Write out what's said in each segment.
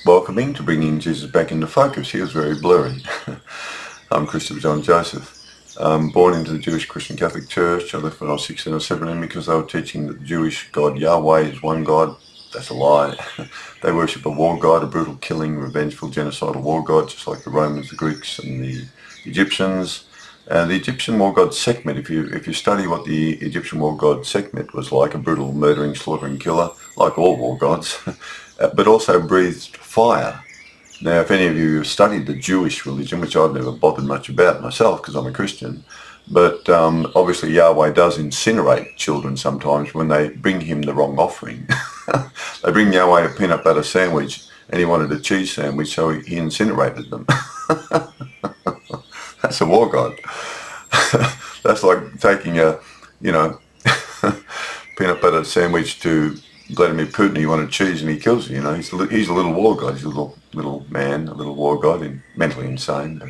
welcoming to bringing Jesus back into focus. He was very blurry. I'm Christopher John Joseph. Born into the Jewish Christian Catholic Church. I left when I was 16 or 17 because they were teaching that the Jewish God Yahweh is one God. That's a lie. They worship a war god, a brutal killing, revengeful, genocidal war god, just like the Romans, the Greeks and the Egyptians. The Egyptian war god Sekhmet, if you study what the Egyptian war god Sekhmet was like, a brutal murdering, slaughtering killer, like all war gods, but also breathed fire. Now, if any of you have studied the Jewish religion, which I've never bothered much about myself because I'm a Christian, but obviously Yahweh does incinerate children sometimes when they bring him the wrong offering. They bring Yahweh a peanut butter sandwich and he wanted a cheese sandwich, so he incinerated them. That's a war god. That's like taking a, peanut butter sandwich to Vladimir Putin. He wanted cheese and he kills you. He's a little war god. He's a little man, a little war god, and mentally insane.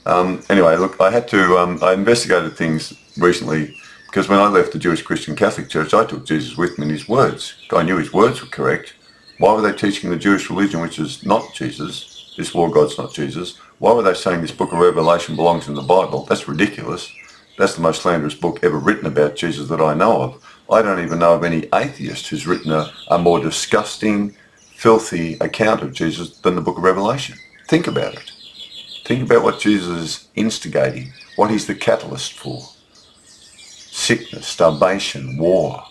Anyway, look, I investigated things recently because when I left the Jewish Christian Catholic Church, I took Jesus with me in his words. I knew his words were correct. Why were they teaching the Jewish religion, which is not Jesus? This war god's not Jesus. Why were they saying this book of Revelation belongs in the Bible? That's ridiculous. That's the most slanderous book ever written about Jesus that I know of. I don't even know of any atheist who's written a more disgusting, filthy account of Jesus than the book of Revelation. Think about it. Think about what Jesus is instigating, what he's the catalyst for. Sickness, starvation, war,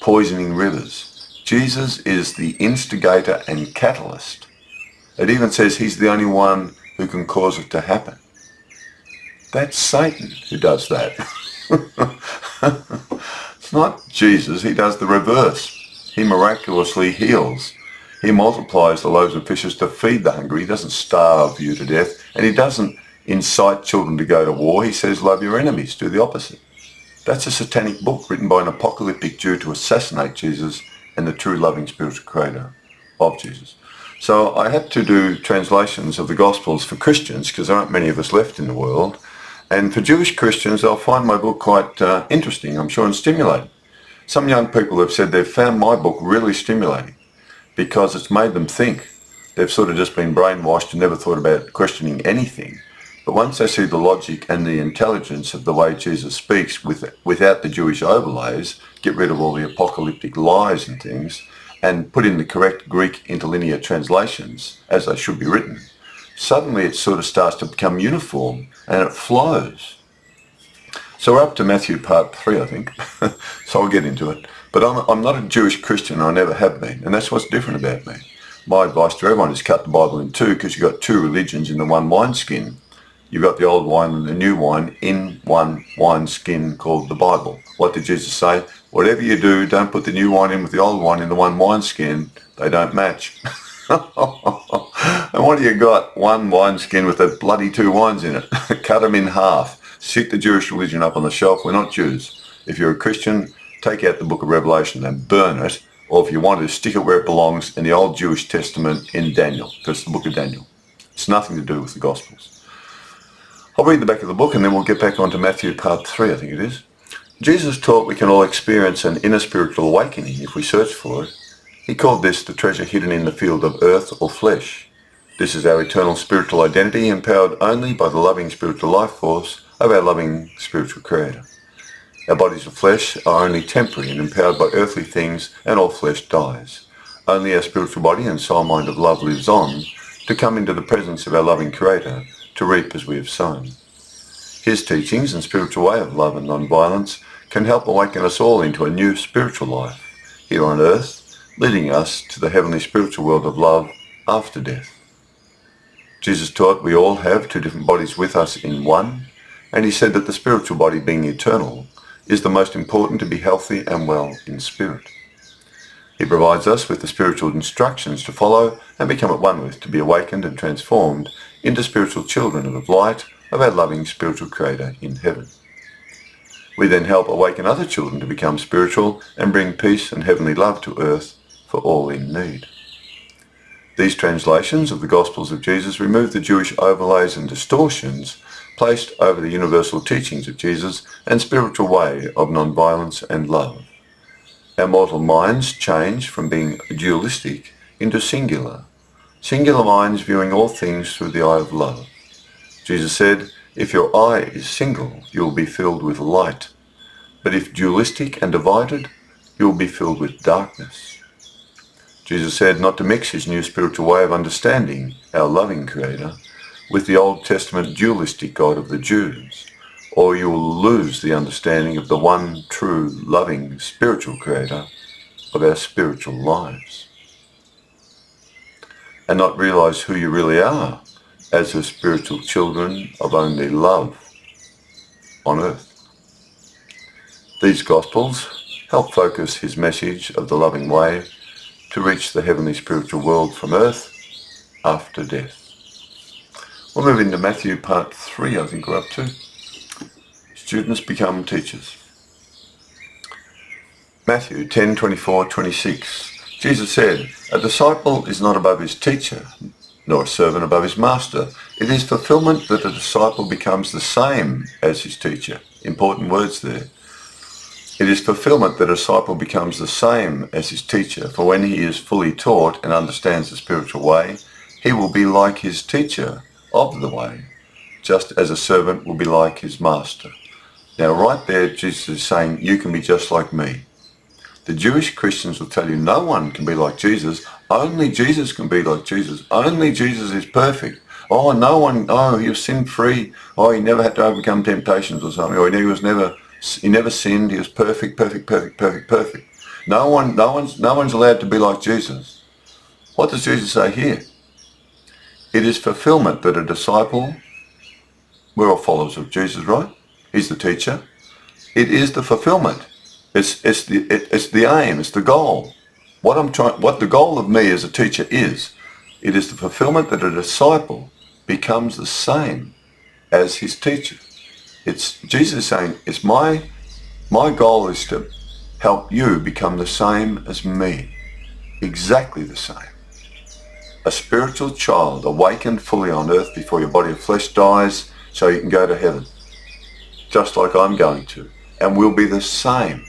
poisoning rivers. Jesus is the instigator and catalyst. It even says he's the only one who can cause it to happen. That's Satan who does that. It's not Jesus. He does the reverse. He miraculously heals. He multiplies the loaves and fishes to feed the hungry. He doesn't starve you to death. And he doesn't incite children to go to war. He says, love your enemies. Do the opposite. That's a satanic book written by an apocalyptic Jew to assassinate Jesus and the true loving spiritual creator of Jesus. So I had to do translations of the Gospels for Christians because there aren't many of us left in the world. And for Jewish Christians, they'll find my book quite interesting, I'm sure, and stimulating. Some young people have said they've found my book really stimulating because it's made them think. They've sort of just been brainwashed and never thought about questioning anything. But once they see the logic and the intelligence of the way Jesus speaks without the Jewish overlays, get rid of all the apocalyptic lies and things, and put in the correct Greek interlinear translations, as they should be written, suddenly it sort of starts to become uniform and it flows. So we're up to Matthew part 3, I think, so I'll get into it. But I'm not a Jewish Christian, I never have been, and that's what's different about me. My advice to everyone is cut the Bible in two because you've got two religions in the one wineskin. You've got the old wine and the new wine in one wineskin called the Bible. What did Jesus say? Whatever you do, don't put the new wine in with the old wine in the one wineskin. They don't match. And what do you got? One wineskin with the bloody two wines in it. Cut them in half. Stick the Jewish religion up on the shelf. We're not Jews. If you're a Christian, take out the book of Revelation and burn it. Or if you want to, stick it where it belongs in the old Jewish Testament in Daniel. Because it's the book of Daniel. It's nothing to do with the Gospels. I'll read the back of the book and then we'll get back onto Matthew part 3, I think it is. Jesus taught we can all experience an inner spiritual awakening if we search for it. He called this the treasure hidden in the field of earth or flesh. This is our eternal spiritual identity, empowered only by the loving spiritual life force of our loving spiritual creator. Our bodies of flesh are only temporary and empowered by earthly things, and all flesh dies. Only our spiritual body and soul mind of love lives on to come into the presence of our loving creator, to reap as we have sown. His teachings and spiritual way of love and non-violence can help awaken us all into a new spiritual life here on earth, leading us to the heavenly spiritual world of love after death. Jesus taught we all have two different bodies with us in one, and he said that the spiritual body, being eternal, is the most important to be healthy and well in spirit. He provides us with the spiritual instructions to follow and become at one with, to be awakened and transformed into spiritual children of the light of our loving spiritual creator in heaven. We then help awaken other children to become spiritual and bring peace and heavenly love to earth for all in need. These translations of the Gospels of Jesus remove the Jewish overlays and distortions placed over the universal teachings of Jesus and spiritual way of non-violence and love. Our mortal minds change from being dualistic into singular, Singular minds viewing all things through the eye of love. Jesus said, if your eye is single, you will be filled with light. But if dualistic and divided, you will be filled with darkness. Jesus said not to mix his new spiritual way of understanding our loving Creator with the Old Testament dualistic God of the Jews, or you will lose the understanding of the one true, loving, spiritual Creator of our spiritual lives, and not realize who you really are as the spiritual children of only love on earth. These Gospels help focus his message of the loving way to reach the heavenly spiritual world from earth after death. We'll move into Matthew part 3, I think we're up to. Students become teachers. Matthew 10:24-26. Jesus said, a disciple is not above his teacher, nor a servant above his master. It is fulfillment that a disciple becomes the same as his teacher. Important words there. It is fulfillment that a disciple becomes the same as his teacher, for when he is fully taught and understands the spiritual way, he will be like his teacher of the way, just as a servant will be like his master. Now right there, Jesus is saying, you can be just like me. The Jewish Christians will tell you no one can be like Jesus. Only Jesus can be like Jesus. Only Jesus is perfect. Oh, no one, oh, he was sin-free. Oh, he never had to overcome temptations or something. Or he never sinned. He was perfect, perfect, perfect, perfect, perfect. No one's allowed to be like Jesus. What does Jesus say here? It is fulfillment that a disciple, we're all followers of Jesus, right? He's the teacher. It is the fulfillment. It's the aim. It's the goal. What the goal of me as a teacher is, it is the fulfillment that a disciple becomes the same as his teacher. It's Jesus saying, it's my goal is to help you become the same as me, exactly the same. A spiritual child awakened fully on earth before your body of flesh dies, so you can go to heaven, just like I'm going to, and we'll be the same.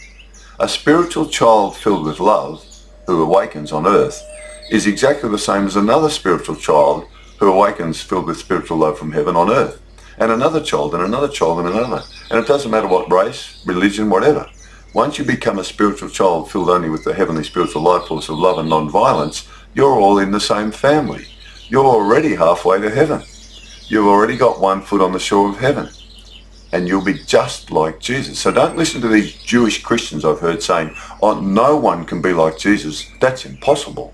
A spiritual child filled with love, who awakens on earth, is exactly the same as another spiritual child who awakens filled with spiritual love from heaven on earth, and another child, and another child, and another. And it doesn't matter what race, religion, whatever. Once you become a spiritual child filled only with the heavenly spiritual life force of love and non-violence, you're all in the same family. You're already halfway to heaven. You've already got one foot on the shore of heaven. And you'll be just like Jesus. So don't listen to these Jewish Christians I've heard saying, oh, no one can be like Jesus. That's impossible.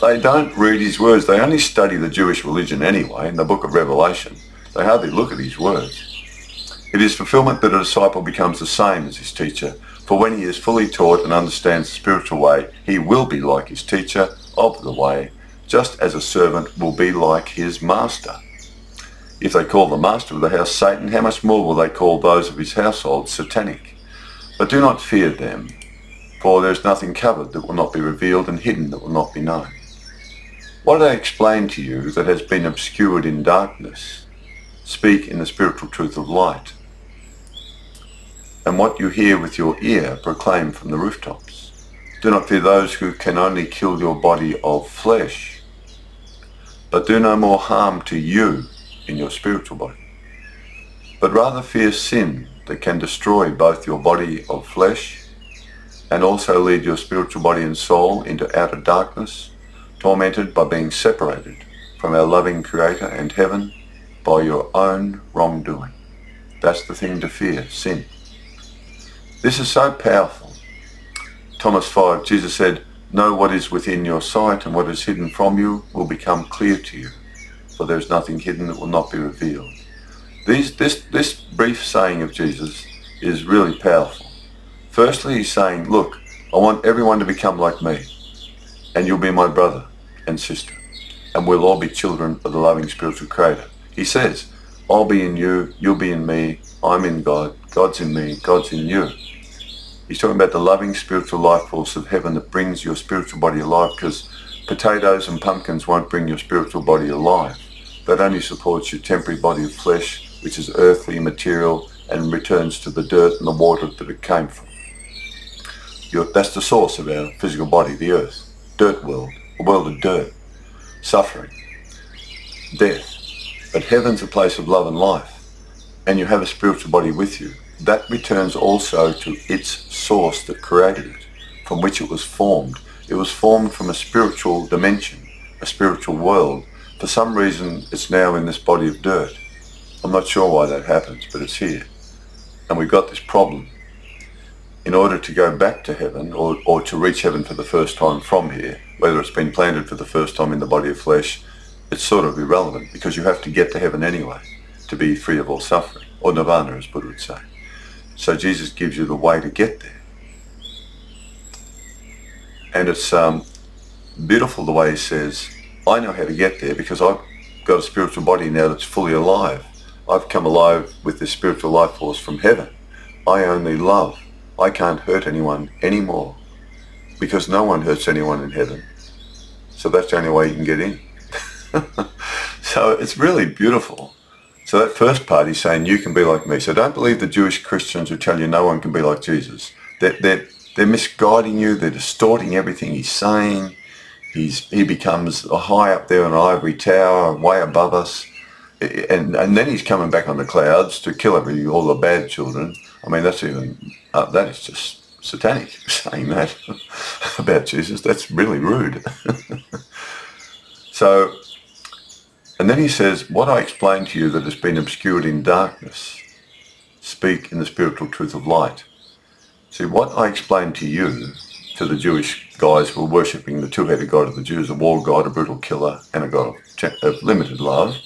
They don't read his words. They only study the Jewish religion anyway in the book of Revelation. They hardly look at his words. It is fulfillment that a disciple becomes the same as his teacher. For when he is fully taught and understands the spiritual way, he will be like his teacher of the way, just as a servant will be like his master. If they call the master of the house Satan, how much more will they call those of his household satanic? But do not fear them, for there is nothing covered that will not be revealed, and hidden that will not be known. What I explain to you that has been obscured in darkness, speak in the spiritual truth of light. And what you hear with your ear, proclaim from the rooftops. Do not fear those who can only kill your body of flesh, but do no more harm to you in your spiritual body, but rather fear sin that can destroy both your body of flesh and also lead your spiritual body and soul into outer darkness, tormented by being separated from our loving Creator and heaven by your own wrongdoing. That's the thing to fear, sin. This is so powerful. Thomas 5, Jesus said, know what is within your sight, and what is hidden from you will become clear to you. For there is nothing hidden that will not be revealed. This brief saying of Jesus is really powerful. Firstly, he's saying, look, I want everyone to become like me, and you'll be my brother and sister, and we'll all be children of the loving spiritual Creator. He says, I'll be in you, you'll be in me, I'm in God, God's in me, God's in you. He's talking about the loving spiritual life force of heaven that brings your spiritual body alive, because potatoes and pumpkins won't bring your spiritual body alive. That only supports your temporary body of flesh, which is earthly, material, and returns to the dirt and the water that it came from. That's the source of our physical body, the earth, dirt world. a world of dirt, suffering, death. But heaven's a place of love and life, and you have a spiritual body with you. That returns also to its source that created it, from which it was formed. It was formed from a spiritual dimension, a spiritual world. For some reason, it's now in this body of dirt. I'm not sure why that happens, but it's here. And we've got this problem. In order to go back to heaven, or to reach heaven for the first time from here, whether it's been planted for the first time in the body of flesh, it's sort of irrelevant, because you have to get to heaven anyway to be free of all suffering, or nirvana as Buddha would say. So Jesus gives you the way to get there. And it's beautiful the way he says, I know how to get there because I've got a spiritual body now that's fully alive. I've come alive with this spiritual life force from heaven. I only love. I can't hurt anyone anymore because no one hurts anyone in heaven. So that's the only way you can get in. So it's really beautiful. So that first part, he's saying you can be like me. So don't believe the Jewish Christians who tell you no one can be like Jesus. They're misguiding you. They're distorting everything he's saying. He becomes high up there in an ivory tower, way above us. And then he's coming back on the clouds to kill all the bad children. I mean, that is just satanic, saying that about Jesus. That's really rude. So, and then he says, what I explain to you that has been obscured in darkness, speak in the spiritual truth of light. See, what I explained to you, to the Jewish guys who were worshipping the two-headed God of the Jews, a war god, a brutal killer, and a God of limited love,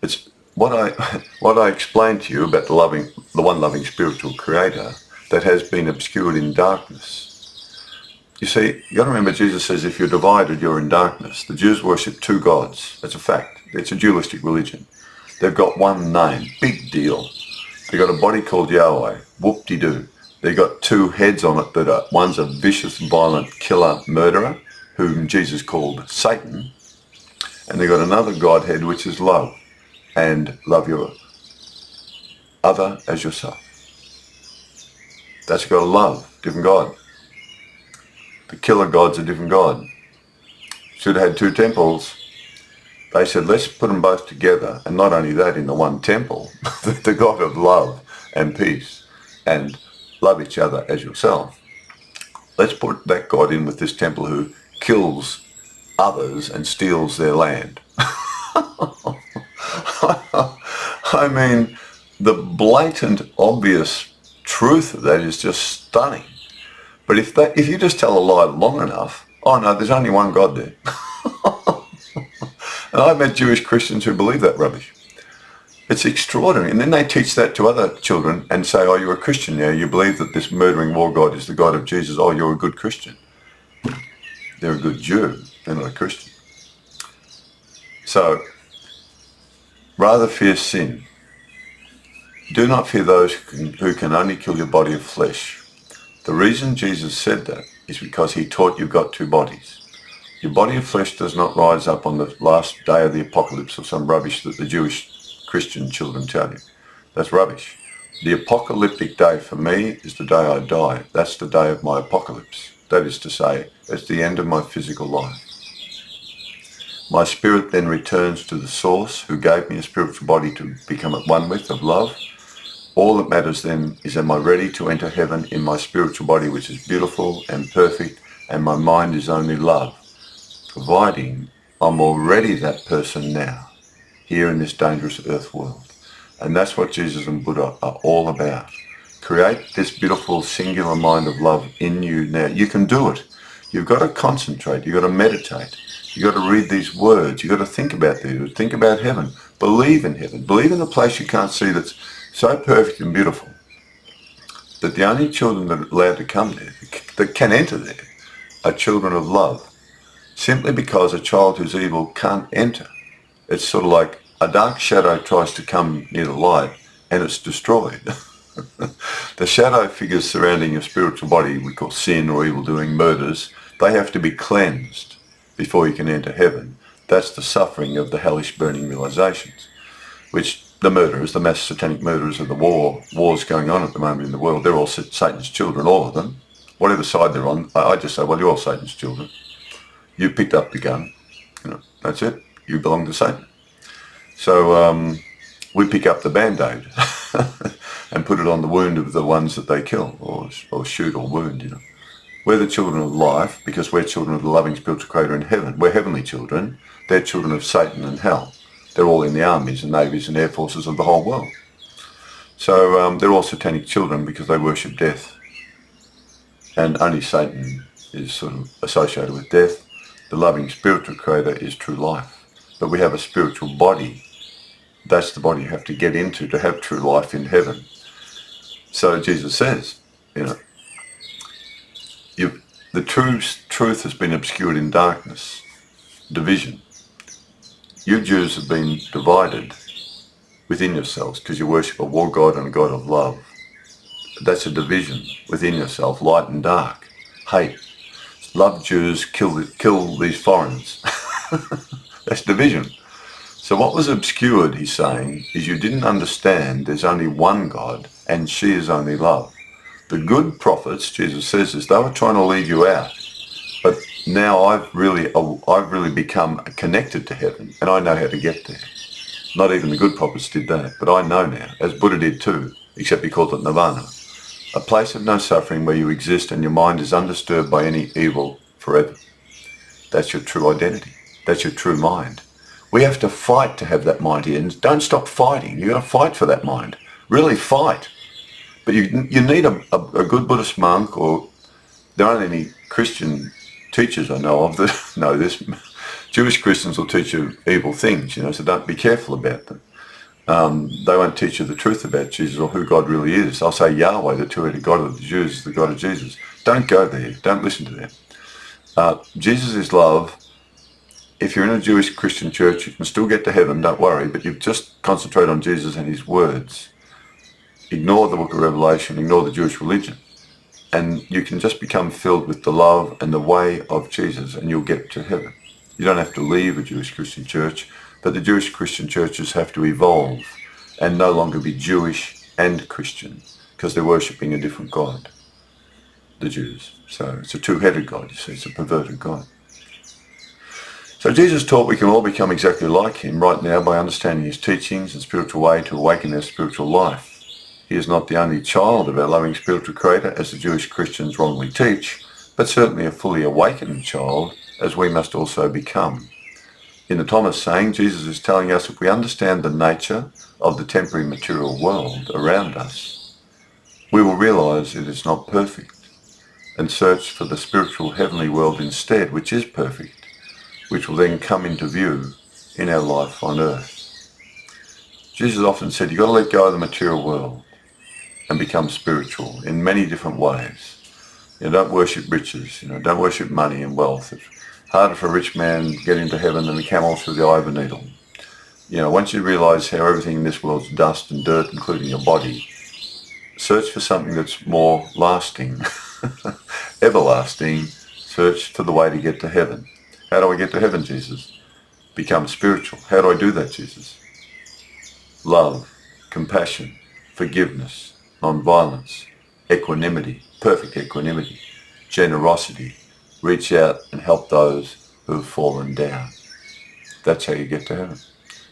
it's what I explained to you about the one loving spiritual creator that has been obscured in darkness. You see, you got to remember, Jesus says if you're divided, you're in darkness. The Jews worship two gods. That's a fact. It's a dualistic religion. They've got one name. Big deal. They've got a body called Yahweh. Whoop-de-doo. They've got two heads on it that are, one's a vicious, violent killer murderer, whom Jesus called Satan. And they've got another Godhead, which is love. And love your other as yourself. That's got a love, different God. The killer God's a different God. Should have had two temples. They said, let's put them both together. And not only that, in the one temple, the God of love and peace, and love each other as yourself. Let's put that God in with this temple who kills others and steals their land. I mean, the blatant, obvious truth of that is just stunning. But if you just tell a lie long enough, oh no, there's only one God there. And I've met Jewish Christians who believe that rubbish. It's extraordinary. And then they teach that to other children and say, oh, you're a Christian now. You believe that this murdering war god is the God of Jesus. Oh, you're a good Christian. They're a good Jew. They're not a Christian. So, rather fear sin. Do not fear those who can only kill your body of flesh. The reason Jesus said that is because he taught you've got two bodies. Your body of flesh does not rise up on the last day of the apocalypse or some rubbish that the Jewish Christian children tell you. That's rubbish. The apocalyptic day for me is the day I die. That's the day of my apocalypse. That is to say, it's the end of my physical life. My spirit then returns to the source who gave me a spiritual body to become at one with, of love. All that matters then is, am I ready to enter heaven in my spiritual body, which is beautiful and perfect, and my mind is only love, providing I'm already that person now, here in this dangerous earth world. And that's what Jesus and Buddha are all about. Create this beautiful singular mind of love in you now. You can do it. You've got to concentrate. You've got to meditate. You've got to read these words. You've got to think about these. Think about heaven. Believe in heaven. Believe in a place you can't see that's so perfect and beautiful that the only children that are allowed to come there, that can enter there, are children of love. Simply because a child who's evil can't enter. It's sort of like a dark shadow tries to come near the light and it's destroyed. The shadow figures surrounding your spiritual body, we call sin or evil doing, murders, they have to be cleansed before you can enter heaven. That's the suffering of the hellish burning realizations, which the murderers, the mass satanic murderers of the wars going on at the moment in the world, they're all Satan's children, all of them. Whatever side they're on, I just say, well, you're all Satan's children. You picked up the gun. That's it. You belong to Satan. So we pick up the Band-Aid and put it on the wound of the ones that they kill or shoot or wound. We're the children of life because we're children of the loving spiritual creator in heaven. We're heavenly children. They're children of Satan and hell. They're all in the armies and navies and air forces of the whole world. So they're all satanic children because they worship death. And only Satan is sort of associated with death. The loving spiritual creator is true life. But we have a spiritual body. That's the body you have to get into to have true life in heaven. So Jesus says, the truth has been obscured in darkness, division. You Jews have been divided within yourselves because you worship a war god and a god of love. That's a division within yourself, light and dark, hate. Love Jews, kill these foreigners. That's division. So what was obscured, he's saying, is you didn't understand there's only one God and she is only love. The good prophets, Jesus says this, they were trying to lead you out. But now I've really become connected to heaven and I know how to get there. Not even the good prophets did that, but I know now, as Buddha did too, except he called it nirvana. A place of no suffering where you exist and your mind is undisturbed by any evil forever. That's your true identity. That's your true mind. We have to fight to have that mind here, and don't stop fighting. You've got to fight for that mind. Really fight. But you need a good Buddhist monk, or there aren't any Christian teachers I know of that know this. Jewish Christians will teach you evil things, so don't be careful about them. They won't teach you the truth about Jesus or who God really is. They'll say Yahweh, the two-headed God of the Jews, is the God of Jesus. Don't go there. Don't listen to them. Jesus is love. If you're in a Jewish Christian church, you can still get to heaven, don't worry, but you just concentrate on Jesus and his words. Ignore the book of Revelation, ignore the Jewish religion, and you can just become filled with the love and the way of Jesus, and you'll get to heaven. You don't have to leave a Jewish Christian church, but the Jewish Christian churches have to evolve and no longer be Jewish and Christian, because they're worshipping a different God, the Jews. So it's a two-headed God, you see, it's a perverted God. So Jesus taught we can all become exactly like him right now by understanding his teachings and spiritual way to awaken our spiritual life. He is not the only child of our loving spiritual creator, as the Jewish Christians wrongly teach, but certainly a fully awakened child, as we must also become. In the Thomas saying, Jesus is telling us if we understand the nature of the temporary material world around us, we will realize it is not perfect and search for the spiritual heavenly world instead, which is perfect, which will then come into view in our life on earth. Jesus often said, you've got to let go of the material world and become spiritual in many different ways. Don't worship riches, don't worship money and wealth. It's harder for a rich man to get into heaven than a camel through the eye of a needle. Once you realize how everything in this world's dust and dirt, including your body, search for something that's more lasting, everlasting. Search for the way to get to heaven. How do I get to heaven, Jesus? Become spiritual. How do I do that, Jesus? Love, compassion, forgiveness, non-violence, equanimity, perfect equanimity, generosity. Reach out and help those who have fallen down. That's how you get to heaven.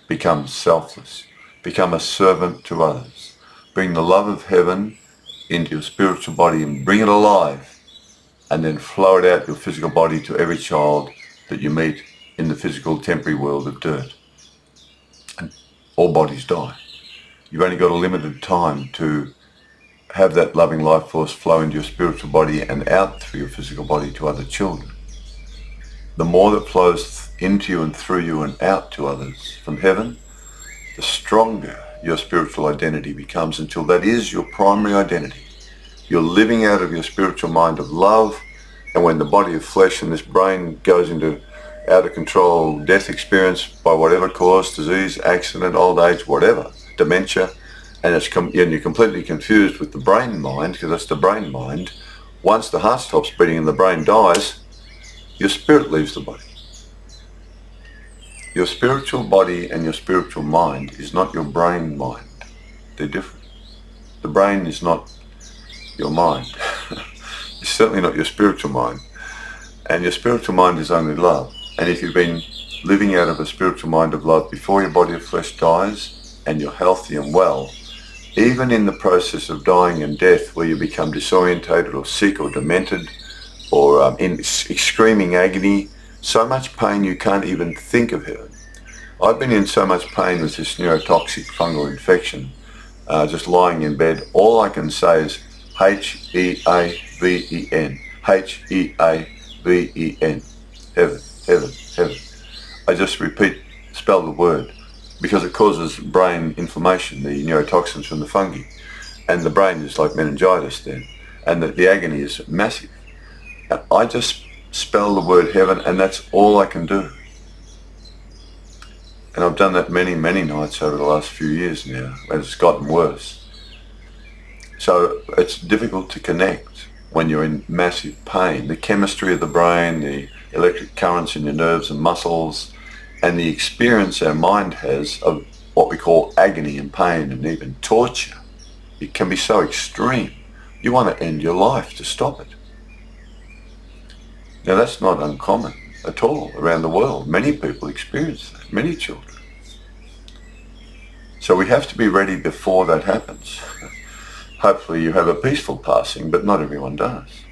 Become selfless. Become a servant to others. Bring the love of heaven into your spiritual body and bring it alive. And then flow it out your physical body to every child that you meet in the physical temporary world of dirt. And all bodies die. You've only got a limited time to have that loving life force flow into your spiritual body and out through your physical body to other children. The more that flows into you and through you and out to others from heaven, the stronger your spiritual identity becomes, until that is your primary identity. You're living out of your spiritual mind of love, and when the body of flesh and this brain goes into out of control death experience by whatever cause, disease, accident, old age, whatever, dementia, and you're completely confused with the brain mind, because that's the brain mind. Once the heart stops beating and the brain dies, your spirit leaves the body. Your spiritual body and your spiritual mind is not your brain mind. They're different. The brain is not your mind. It's certainly not your spiritual mind. And your spiritual mind is only love. And if you've been living out of a spiritual mind of love before your body of flesh dies, and you're healthy and well, even in the process of dying and death, where you become disorientated or sick or demented, or in screaming agony, so much pain you can't even think of heaven. I've been in so much pain with this neurotoxic fungal infection, just lying in bed. All I can say is H-E-A-V-E-N, H-E-A-V-E-N, heaven, heaven, heaven. I just spell the word, because it causes brain inflammation, the neurotoxins from the fungi. And the brain is like meningitis then, and the agony is massive. And I just spell the word heaven, and that's all I can do. And I've done that many, many nights over the last few years now, and it's gotten worse. So it's difficult to connect when you're in massive pain. The chemistry of the brain, the electric currents in your nerves and muscles, and the experience our mind has of what we call agony and pain and even torture, it can be so extreme. You want to end your life to stop it. Now that's not uncommon at all around the world. Many people experience that, many children. So we have to be ready before that happens. Hopefully you have a peaceful passing, but not everyone does.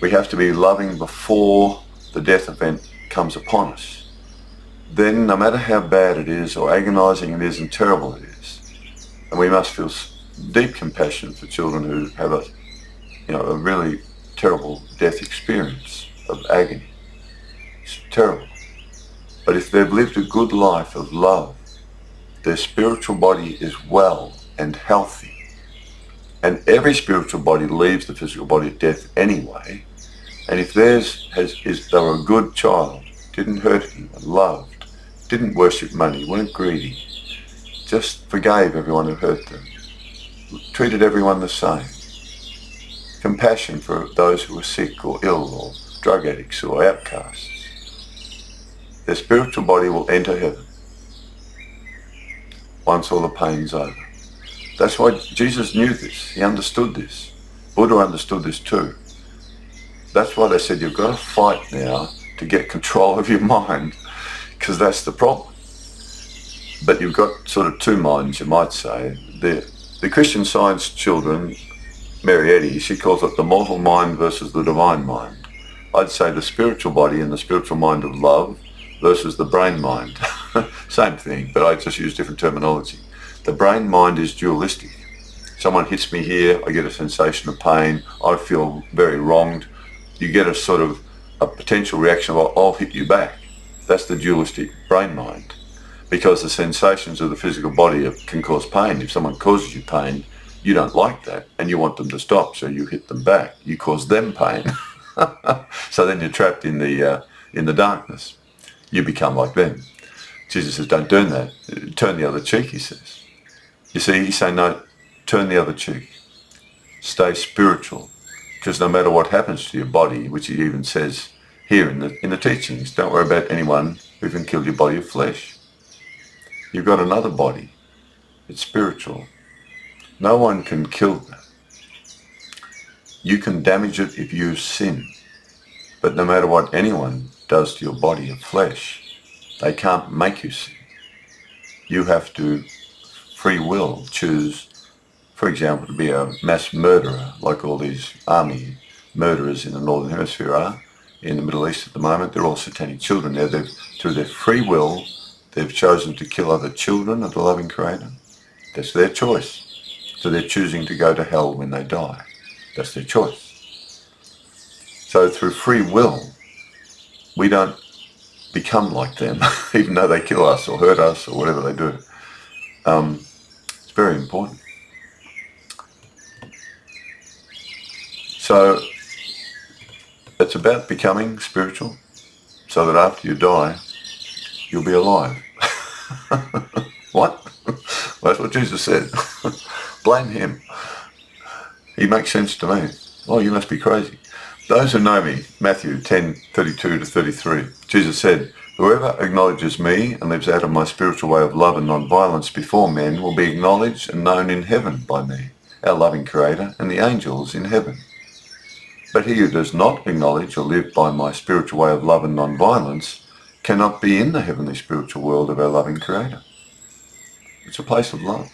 We have to be loving before the death event comes upon us. Then, no matter how bad it is, or agonizing it is, and terrible it is, and we must feel deep compassion for children who have a really terrible death experience of agony. It's terrible. But if they've lived a good life of love, their spiritual body is well and healthy. And every spiritual body leaves the physical body at death anyway. And if they were a good child, didn't hurt anyone, loved, didn't worship money, weren't greedy, just forgave everyone who hurt them, treated everyone the same, compassion for those who were sick or ill or drug addicts or outcasts, their spiritual body will enter heaven once all the pain's over. That's why Jesus knew this. He understood this. Buddha understood this too. That's why they said you've got to fight now to get control of your mind, because that's the problem. But you've got sort of two minds, you might say. The Christian Science children, Mary Eddy, she calls it the mortal mind versus the divine mind. I'd say the spiritual body and the spiritual mind of love versus the brain mind. Same thing, but I just use different terminology. The brain mind is dualistic. Someone hits me here, I get a sensation of pain, I feel very wronged. You get a sort of a potential reaction of, I'll hit you back. That's the dualistic brain mind. Because the sensations of the physical body can cause pain. If someone causes you pain, you don't like that and you want them to stop, so you hit them back. You cause them pain. So then you're trapped in the darkness. You become like them. Jesus says, don't do that. Turn the other cheek, he says. You see, he's saying, no, turn the other cheek. Stay spiritual. Because no matter what happens to your body, which he even says here in the teachings, don't worry about anyone who can kill your body of flesh. You've got another body. It's spiritual. No one can kill that. You can damage it if you sin. But no matter what anyone does to your body of flesh, they can't make you sin. You have to free will choose, for example, to be a mass murderer, like all these army murderers in the Northern Hemisphere are. In the Middle East at the moment, they're all satanic children. Through their free will, they've chosen to kill other children of the loving Creator. That's their choice. So they're choosing to go to hell when they die. That's their choice. So through free will, we don't become like them, even though they kill us or hurt us or whatever they do. It's very important. So it's about becoming spiritual so that after you die, you'll be alive. What? Well, that's what Jesus said. Blame him. He makes sense to me. Oh, you must be crazy. Those who know me, Matthew 10:32-33, Jesus said, whoever acknowledges me and lives out of my spiritual way of love and non-violence before men will be acknowledged and known in heaven by me, our loving Creator, and the angels in heaven. But he who does not acknowledge or live by my spiritual way of love and non-violence cannot be in the heavenly spiritual world of our loving Creator. It's a place of love.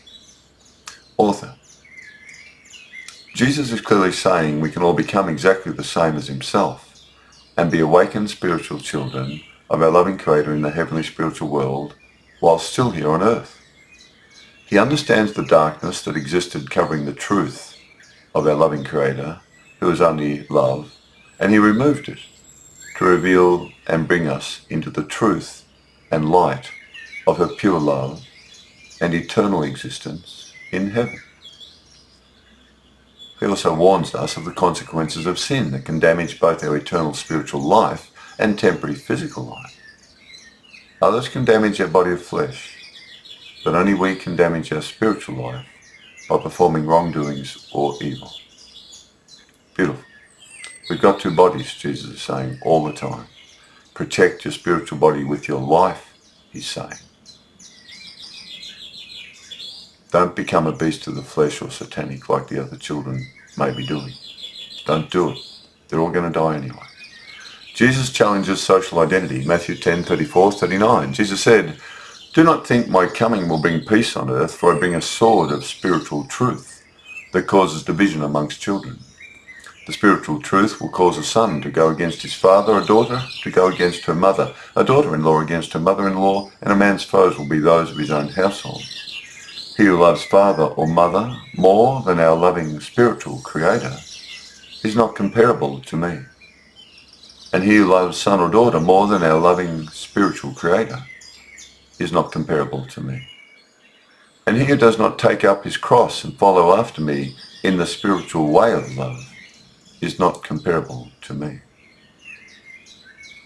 Author. Jesus is clearly saying we can all become exactly the same as himself and be awakened spiritual children of our loving Creator in the heavenly spiritual world while still here on earth. He understands the darkness that existed covering the truth of our loving Creator, who is only love, and he removed it to reveal and bring us into the truth and light of her pure love and eternal existence in heaven. He also warns us of the consequences of sin that can damage both our eternal spiritual life and temporary physical life. Others can damage our body of flesh, but only we can damage our spiritual life by performing wrongdoings or evil. Beautiful. We've got two bodies, Jesus is saying all the time. Protect your spiritual body with your life, he's saying. Don't become a beast of the flesh or satanic like the other children may be doing. Don't do it. They're all going to die anyway. Jesus challenges social identity. Matthew 10:34-39. Jesus said, "Do not think my coming will bring peace on earth, for I bring a sword of spiritual truth that causes division amongst children. The spiritual truth will cause a son to go against his father, a daughter to go against her mother, a daughter-in-law against her mother-in-law, and a man's foes will be those of his own household. He who loves father or mother more than our loving spiritual Creator is not comparable to me. And he who loves son or daughter more than our loving spiritual Creator is not comparable to me. And he who does not take up his cross and follow after me in the spiritual way of love is not comparable to me.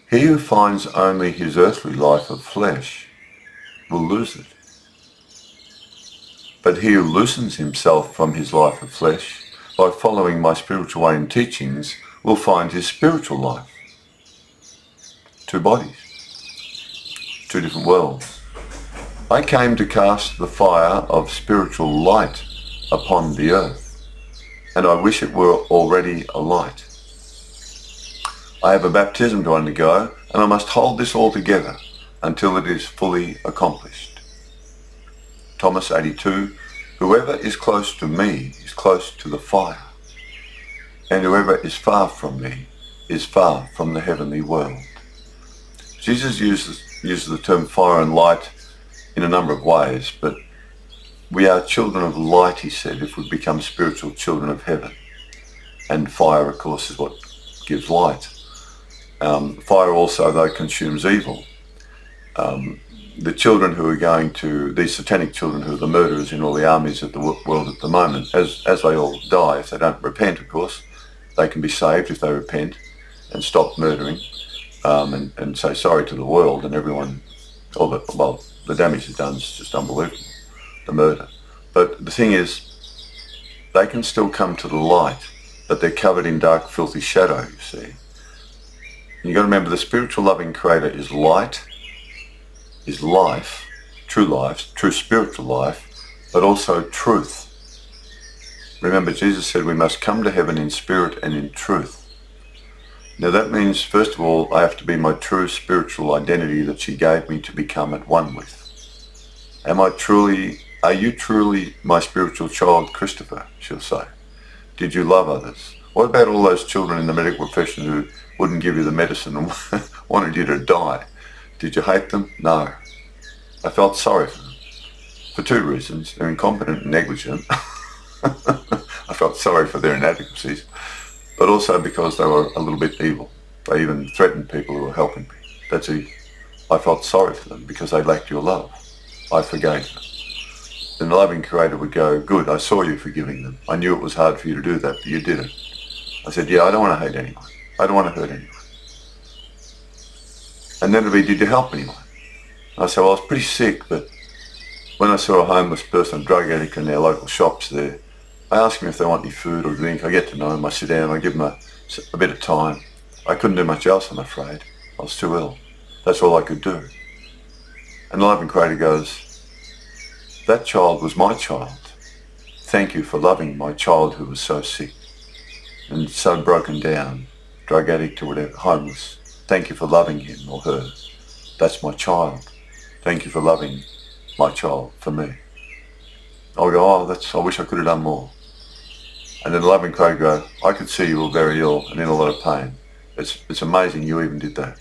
He who finds only his earthly life of flesh will lose it. But he who loosens himself from his life of flesh by following my spiritual way and teachings will find his spiritual life. Two bodies, two different worlds. I came to cast the fire of spiritual light upon the earth, and I wish it were already alight. I have a baptism to undergo, and I must hold this all together until it is fully accomplished." Thomas 82, "Whoever is close to me is close to the fire, and whoever is far from me is far from the heavenly world." Jesus uses the term fire and light in a number of ways, but we are children of light, he said, if we become spiritual children of heaven. And fire, of course, is what gives light. Fire also, though, consumes evil. The children who are going to, these satanic children who are the murderers in all the armies of the world at the moment, as they all die, if they don't repent, of course, they can be saved if they repent and stop murdering and say sorry to the world and everyone. The damage it's done is just unbelievable, the murder. But the thing is, they can still come to the light, but they're covered in dark, filthy shadow, you see. And you've got to remember, the spiritual loving Creator is light, is life, true spiritual life, but also truth. Remember, Jesus said we must come to heaven in spirit and in truth. Now that means, first of all, I have to be my true spiritual identity that she gave me to become at one with. Are you truly my spiritual child, Christopher? She'll say. Did you love others? What about all those children in the medical profession who wouldn't give you the medicine and wanted you to die? Did you hate them? No. I felt sorry for them. For two reasons. They're incompetent and negligent. I felt sorry for their inadequacies, but also because they were a little bit evil. They even threatened people who were helping me. That's easy. I felt sorry for them because they lacked your love. I forgave them. Then the loving Creator would go, "Good, I saw you forgiving them. I knew it was hard for you to do that, but you did it." I said, "Yeah, I don't want to hate anyone. I don't want to hurt anyone." And then it'd be, "Did you help anyone?" I said, "Well, I was pretty sick, but when I saw a homeless person, a drug addict in their local shops there, I ask them if they want any food or drink. I get to know them. I sit down. I give them a bit of time. I couldn't do much else, I'm afraid. I was too ill. That's all I could do." And the loving Creator goes, "That child was my child. Thank you for loving my child who was so sick." and so broken down, drug addict or whatever, homeless. Thank you for loving him or her. That's my child. Thank you for loving my child for me. I'll go, I wish I could have done more. And then the loving Craig go, I could see you were very ill and in a lot of pain. It's amazing you even did that.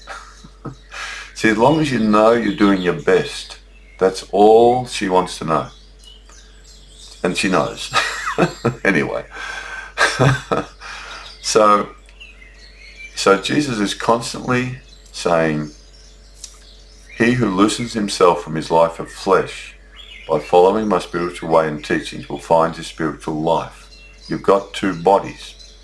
See, as long as you know you're doing your best, that's all she wants to know. And she knows. Anyway. So Jesus is constantly saying, he who loosens himself from his life of flesh by following my spiritual way and teachings will find his spiritual life. You've got two bodies.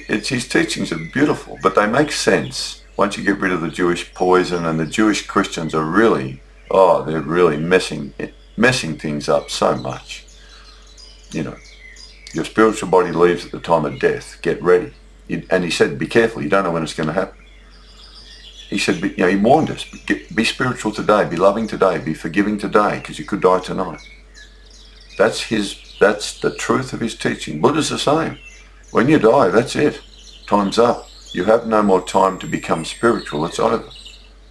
His teachings are beautiful, but they make sense once you get rid of the Jewish poison, and the Jewish Christians are really, they're really messing things up so much. You know, your spiritual body leaves at the time of death. Get ready. And he said, be careful. You don't know when it's going to happen. He said, he warned us, be spiritual today, be loving today, be forgiving today, because you could die tonight. That's the truth of his teaching. Buddha's the same. When you die, that's it. Time's up. You have no more time to become spiritual. It's over.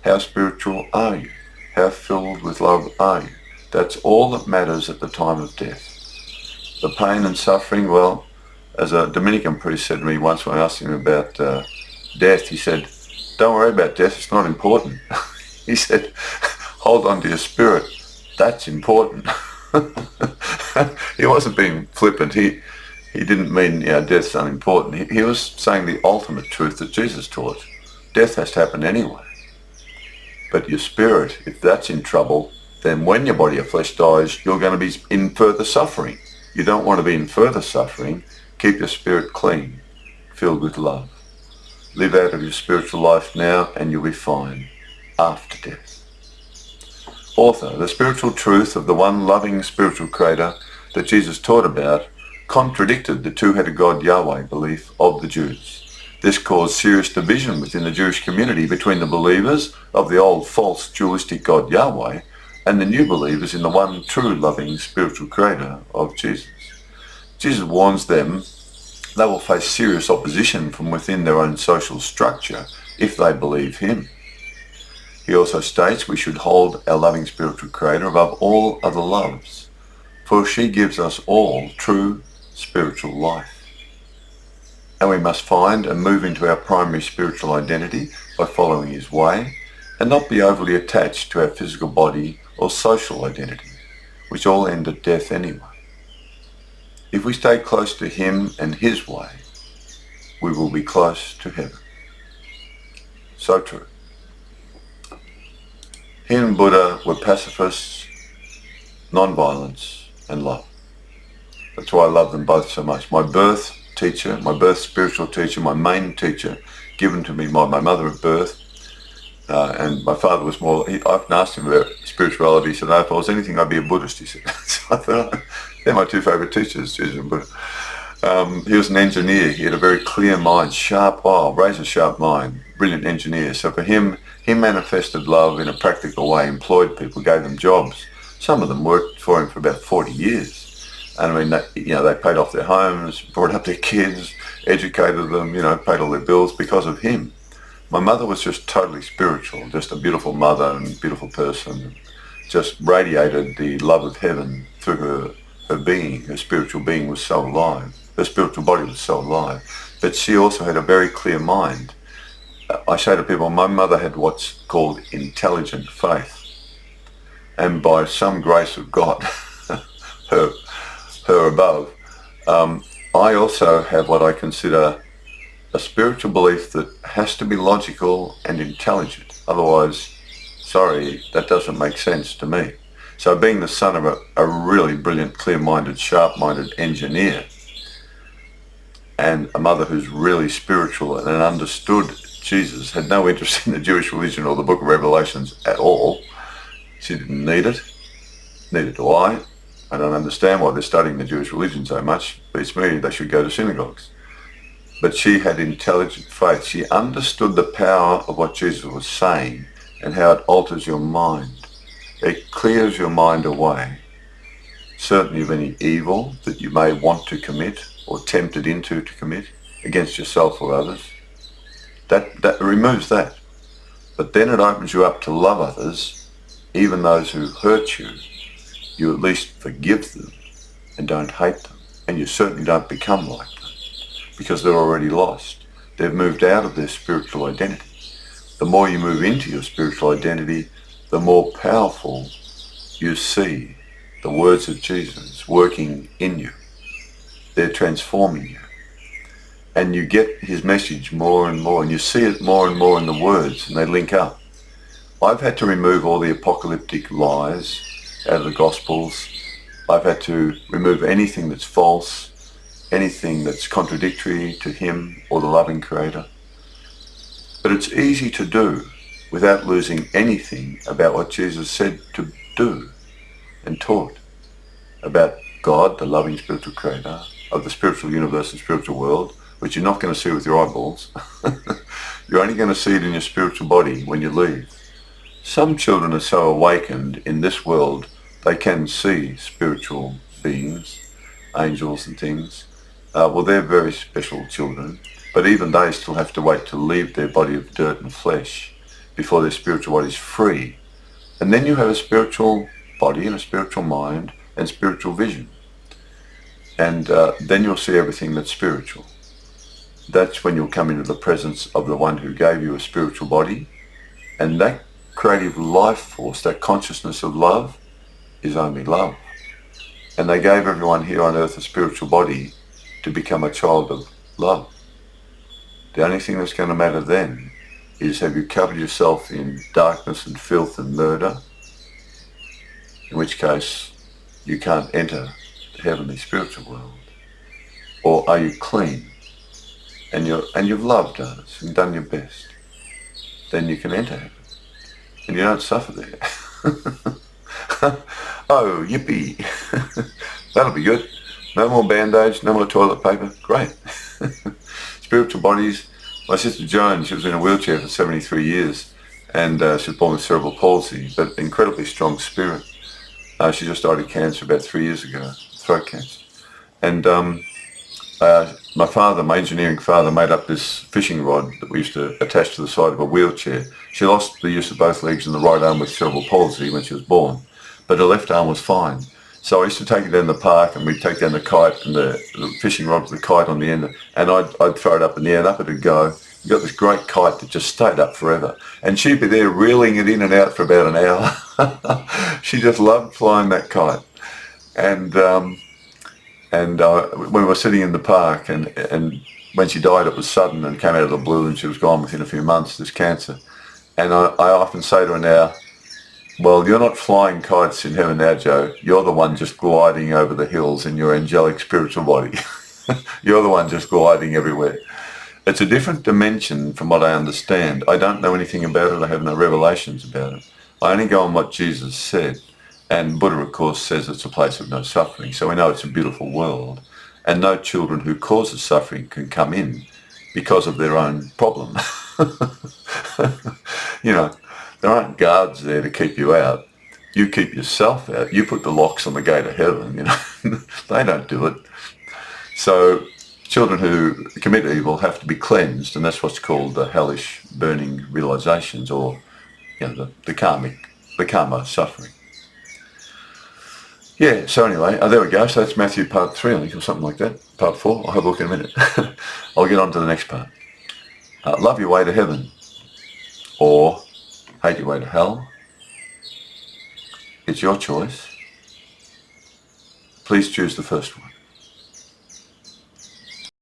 How spiritual are you? How filled with love are you? That's all that matters at the time of death. The pain and suffering, well, as a Dominican priest said to me once when I asked him about death, he said, don't worry about death, it's not important. He said, hold on to your spirit, that's important. He wasn't being flippant. He didn't mean death's unimportant. He was saying the ultimate truth that Jesus taught. Death has to happen anyway. But your spirit, if that's in trouble, then when your body or flesh dies, you're going to be in further suffering. You don't want to be in further suffering. Keep your spirit clean, filled with love. Live out of your spiritual life now and you'll be fine after death. Author, the spiritual truth of the one loving spiritual creator that Jesus taught about contradicted the two-headed God Yahweh belief of the Jews. This caused serious division within the Jewish community between the believers of the old false dualistic God Yahweh and the new believers in the one true loving spiritual creator of Jesus. Jesus warns them they will face serious opposition from within their own social structure if they believe him. He also states we should hold our loving spiritual creator above all other loves, for she gives us all true spiritual life. And we must find and move into our primary spiritual identity by following his way and not be overly attached to our physical body or social identity, which all end at death anyway. If we stay close to him and his way, we will be close to heaven. So true. He and Buddha were pacifists, non-violence and love. That's why I love them both so much. My birth teacher, my birth spiritual teacher, my main teacher, given to me by my mother at birth, and my father was more, I often asked him about spirituality. He said, if I was anything, I'd be a Buddhist, he said. So I thought, they're my two favourite teachers, Jesus and Buddha. He was an engineer. He had a very clear mind, sharp, razor sharp mind, brilliant engineer. So for him, he manifested love in a practical way, employed people, gave them jobs. Some of them worked for him for about 40 years. And I mean, they paid off their homes, brought up their kids, educated them, paid all their bills because of him. My mother was just totally spiritual, just a beautiful mother and beautiful person, just radiated the love of heaven through her being. Her spiritual being was so alive. Her spiritual body was so alive. But she also had a very clear mind. I say to people, my mother had what's called intelligent faith. And by some grace of God, her above, I also have what I consider a spiritual belief that has to be logical and intelligent. Otherwise, sorry, that doesn't make sense to me. So being the son of a really brilliant, clear-minded, sharp-minded engineer and a mother who's really spiritual and understood Jesus, had no interest in the Jewish religion or the book of Revelations at all. She didn't need it. Neither do I. I don't understand why they're studying the Jewish religion so much. Beats me, they should go to synagogues. But she had intelligent faith. She understood the power of what Jesus was saying and how it alters your mind. It clears your mind away, certainly of any evil that you may want to commit or tempted into to commit against yourself or others. That removes that. But then it opens you up to love others, even those who hurt you. You at least forgive them and don't hate them. And you certainly don't become like them, because they're already lost. They've moved out of their spiritual identity. The more you move into your spiritual identity, the more powerful you see the words of Jesus working in you. They're transforming you. And you get his message more and more, and you see it more and more in the words, and they link up. I've had to remove all the apocalyptic lies out of the Gospels. I've had to remove anything that's false, anything that's contradictory to him or the loving Creator. But it's easy to do without losing anything about what Jesus said to do and taught about God, the loving spiritual Creator of the spiritual universe and spiritual world, which you're not going to see with your eyeballs. You're only going to see it in your spiritual body when you leave. Some children are so awakened in this world, they can see spiritual beings, angels and things. Well, they're very special children, but even they still have to wait to leave their body of dirt and flesh before their spiritual body is free. And then you have a spiritual body and a spiritual mind and spiritual vision. And then you'll see everything that's spiritual. That's when you'll come into the presence of the one who gave you a spiritual body. And that creative life force, that consciousness of love, is only love. And they gave everyone here on earth a spiritual body to become a child of love. The only thing that's going to matter then is, have you covered yourself in darkness and filth and murder? In which case you can't enter the heavenly spiritual world. Or are you clean? And you've loved others and done your best, then you can enter heaven. And you don't suffer there. Oh, yippee. That'll be good. No more band-aids, no more toilet paper. Great. Spiritual bodies. My sister Joan, she was in a wheelchair for 73 years, and she was born with cerebral palsy, but incredibly strong spirit. She just died of cancer about 3 years ago, throat cancer. And my father, my engineering father, made up this fishing rod that we used to attach to the side of a wheelchair. She lost the use of both legs and the right arm with cerebral palsy when she was born, but her left arm was fine. So I used to take her down the park, and we'd take down the kite and the fishing rod with the kite on the end, and I'd throw it up in the air, and up it'd go. We got this great kite that just stayed up forever, and she'd be there reeling it in and out for about an hour. She just loved flying that kite. And when we were sitting in the park, and when she died, it was sudden and came out of the blue, and she was gone within a few months, this cancer. And I often say to her now, well, you're not flying kites in heaven now, Joe. You're the one just gliding over the hills in your angelic spiritual body. You're the one just gliding everywhere. It's a different dimension from what I understand. I don't know anything about it. I have no revelations about it. I only go on what Jesus said. And Buddha, of course, says it's a place of no suffering. So we know it's a beautiful world. And no children who causes suffering can come in because of their own problem. You know, there aren't guards there to keep you out. You keep yourself out. You put the locks on the gate of heaven, you know. They don't do it. So children who commit evil have to be cleansed, and that's what's called the hellish burning realizations, or, you know, the karma suffering. Yeah, so anyway, there we go. So that's Matthew part 3, I think, or something like that. Part 4. I'll have a look in a minute. I'll get on to the next part. Love your way to heaven, or hate your way to hell. It's your choice. Please choose the first one.